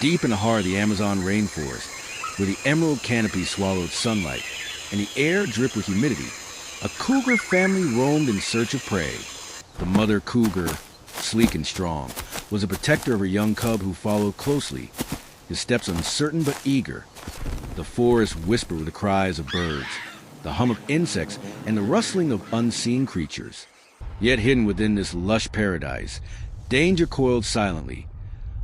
Deep in the heart of the Amazon rainforest, where the emerald canopy swallowed sunlight and the air dripped with humidity, a cougar family roamed in search of prey. The mother cougar, sleek and strong, was a protector of her young cub who followed closely, his steps uncertain but eager. The forest whispered with the cries of birds, the hum of insects, and the rustling of unseen creatures. Yet hidden within this lush paradise, danger coiled silently,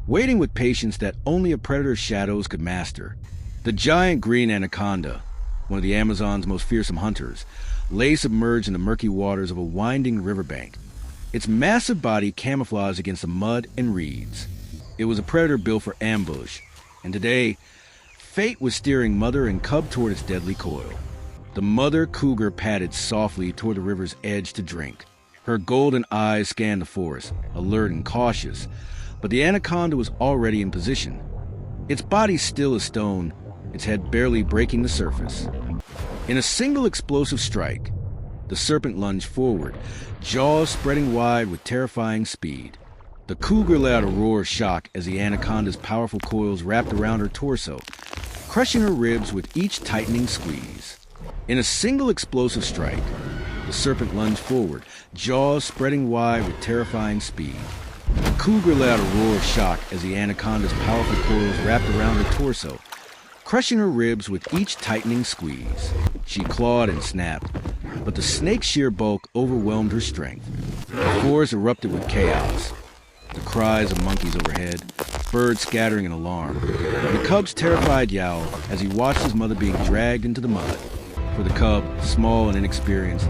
waiting with patience that only a predator's shadows could master. The giant green anaconda, one of the Amazon's most fearsome hunters, lay submerged in the murky waters of a winding riverbank, its massive body camouflaged against the mud and reeds. It was a predator built for ambush, and today, fate was steering mother and cub toward its deadly coil. The mother cougar padded softly toward the river's edge to drink. Her golden eyes scanned the forest, alert and cautious, but the anaconda was already in position. Its body still as stone, its head barely breaking the surface. In a single explosive strike, the serpent lunged forward, jaws spreading wide with terrifying speed. The cougar let out a roar of shock as the anaconda's powerful coils wrapped around her torso, crushing her ribs with each tightening squeeze. In a single explosive strike, the serpent lunged forward, jaws spreading wide with terrifying speed. The cougar let out a roar of shock as the anaconda's powerful coils wrapped around her torso, crushing her ribs with each tightening squeeze. She clawed and snapped, but the snake's sheer bulk overwhelmed her strength. The forest erupted with chaos. The cries of monkeys overhead, birds scattering in alarm, and the cub's terrified yowl as he watched his mother being dragged into the mud. For the cub, small and inexperienced,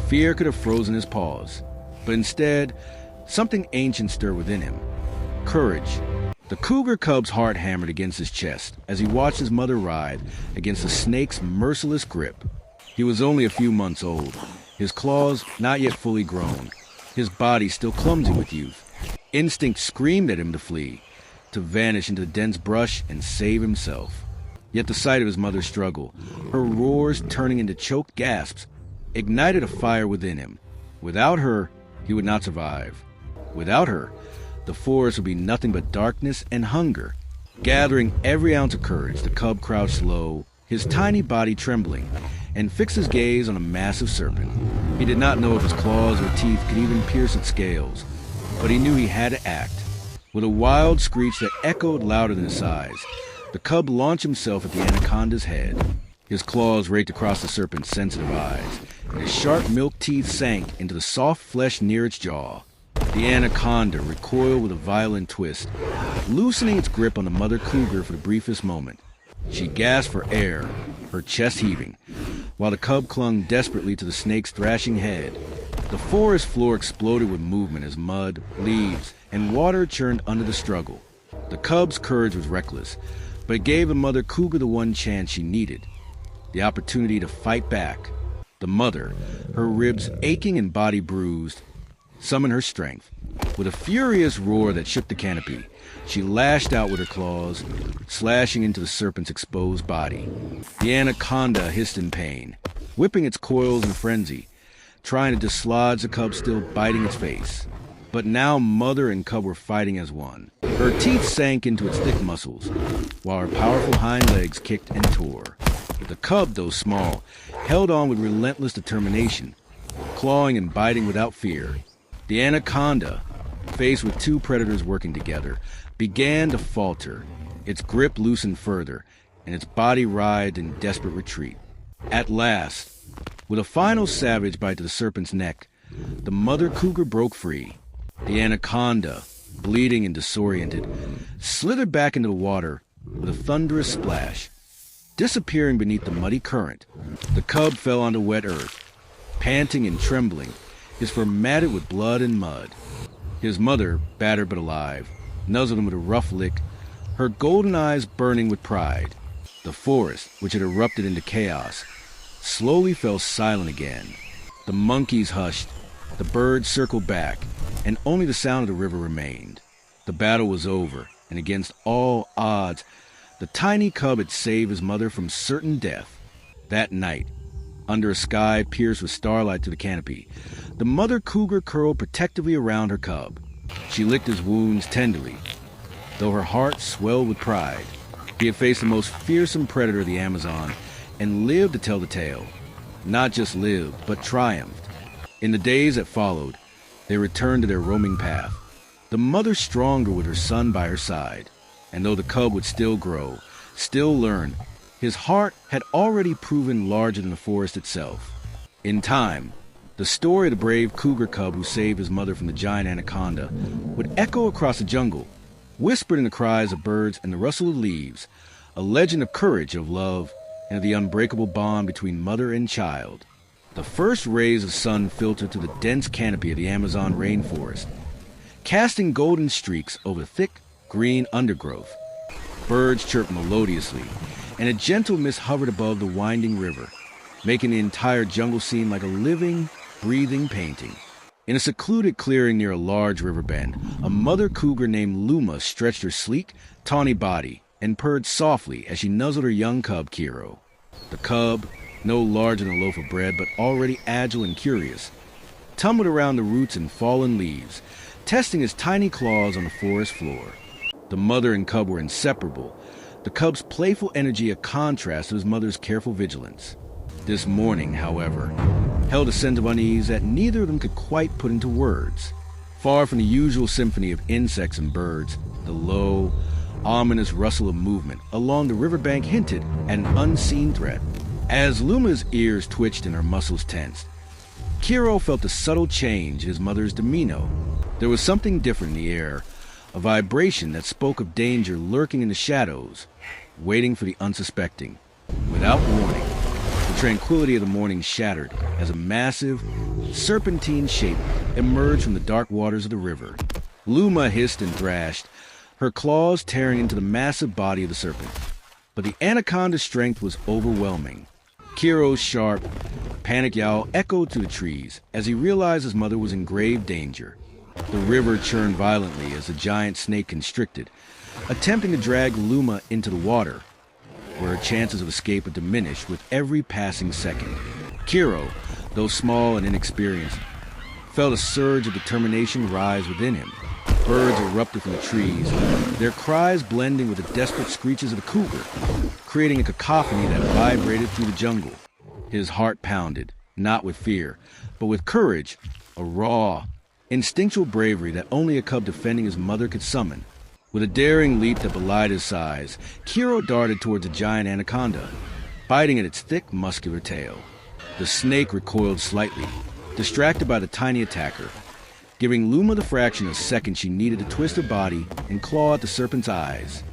fear could have frozen his paws, but instead, something ancient stirred within him. Courage. The cougar cub's heart hammered against his chest as he watched his mother writhe against the snake's merciless grip. He was only a few months old, his claws not yet fully grown, his body still clumsy with youth. Instinct screamed at him to flee, to vanish into the dense brush and save himself. Yet the sight of his mother's struggle, her roars turning into choked gasps, ignited a fire within him. Without her, he would not survive. Without her, the forest would be nothing but darkness and hunger. Gathering every ounce of courage, the cub crouched low, his tiny body trembling, and fixed his gaze on a massive serpent. He did not know if his claws or teeth could even pierce its scales, but he knew he had to act. With a wild screech that echoed louder than his sighs, the cub launched himself at the anaconda's head. His claws raked across the serpent's sensitive eyes, and his sharp milk teeth sank into the soft flesh near its jaw. The anaconda recoiled with a violent twist, loosening its grip on the mother cougar for the briefest moment. She gasped for air, her chest heaving, while the cub clung desperately to the snake's thrashing head. The forest floor exploded with movement as mud, leaves, and water churned under the struggle. The cub's courage was reckless, but it gave the mother cougar the one chance she needed, the opportunity to fight back. The mother, her ribs aching and body bruised, summoned her strength. With a furious roar that shook the canopy, she lashed out with her claws, slashing into the serpent's exposed body. The anaconda hissed in pain, whipping its coils in frenzy, trying to dislodge the cub still biting its face. But now mother and cub were fighting as one. Her teeth sank into its thick muscles, while her powerful hind legs kicked and tore. The cub, though small, held on with relentless determination, clawing and biting without fear. The anaconda, faced with two predators working together, began to falter. Its grip loosened further, and its body writhed in desperate retreat. At last, with a final savage bite to the serpent's neck, the mother cougar broke free. The anaconda, bleeding and disoriented, slithered back into the water with a thunderous splash, disappearing beneath the muddy current. The cub fell onto wet earth, panting and trembling, his fur matted with blood and mud. His mother, battered but alive, nuzzled him with a rough lick, her golden eyes burning with pride. The forest, which had erupted into chaos, slowly fell silent again. The monkeys hushed, the birds circled back, and only the sound of the river remained. The battle was over, and against all odds, the tiny cub had saved his mother from certain death. That night, under a sky pierced with starlight to the canopy, the mother cougar curled protectively around her cub. She licked his wounds tenderly, though her heart swelled with pride. He had faced the most fearsome predator of the Amazon and lived to tell the tale. Not just lived, but triumphed. In the days that followed, they returned to their roaming path, the mother stronger with her son by her side. And though the cub would still grow, still learn, his heart had already proven larger than the forest itself. In time, the story of the brave cougar cub who saved his mother from the giant anaconda would echo across the jungle, whispered in the cries of birds and the rustle of leaves, a legend of courage, of love, and of the unbreakable bond between mother and child. The first rays of sun filtered through the dense canopy of the Amazon rainforest, casting golden streaks over thick, green undergrowth. Birds chirped melodiously, and a gentle mist hovered above the winding river, making the entire jungle seem like a living, breathing painting. In a secluded clearing near a large river bend, a mother cougar named Luma stretched her sleek, tawny body and purred softly as she nuzzled her young cub, Kiro. The cub, no larger than a loaf of bread but already agile and curious, tumbled around the roots and fallen leaves, testing his tiny claws on the forest floor. The mother and cub were inseparable, the cub's playful energy a contrast to his mother's careful vigilance. This morning, however, held a sense of unease that neither of them could quite put into words. Far from the usual symphony of insects and birds, the low, ominous rustle of movement along the riverbank hinted at an unseen threat. As Luma's ears twitched and her muscles tensed, Kiro felt a subtle change in his mother's demeanor. There was something different in the air, a vibration that spoke of danger lurking in the shadows, waiting for the unsuspecting. Without warning, the tranquility of the morning shattered as a massive, serpentine shape emerged from the dark waters of the river. Luma hissed and thrashed, her claws tearing into the massive body of the serpent. But the anaconda's strength was overwhelming. Kiro's sharp, panic yowl echoed through the trees as he realized his mother was in grave danger. The river churned violently as the giant snake constricted, attempting to drag Luma into the water, where her chances of escape had diminished with every passing second. Kiro, though small and inexperienced, felt a surge of determination rise within him. Birds erupted from the trees, their cries blending with the desperate screeches of the cougar, creating a cacophony that vibrated through the jungle. His heart pounded, not with fear, but with courage, a raw, instinctual bravery that only a cub defending his mother could summon. With a daring leap that belied his size, Kiro darted towards a giant anaconda, biting at its thick, muscular tail. The snake recoiled slightly, distracted by the tiny attacker, giving Luma the fraction of a second she needed to twist her body and claw at the serpent's eyes.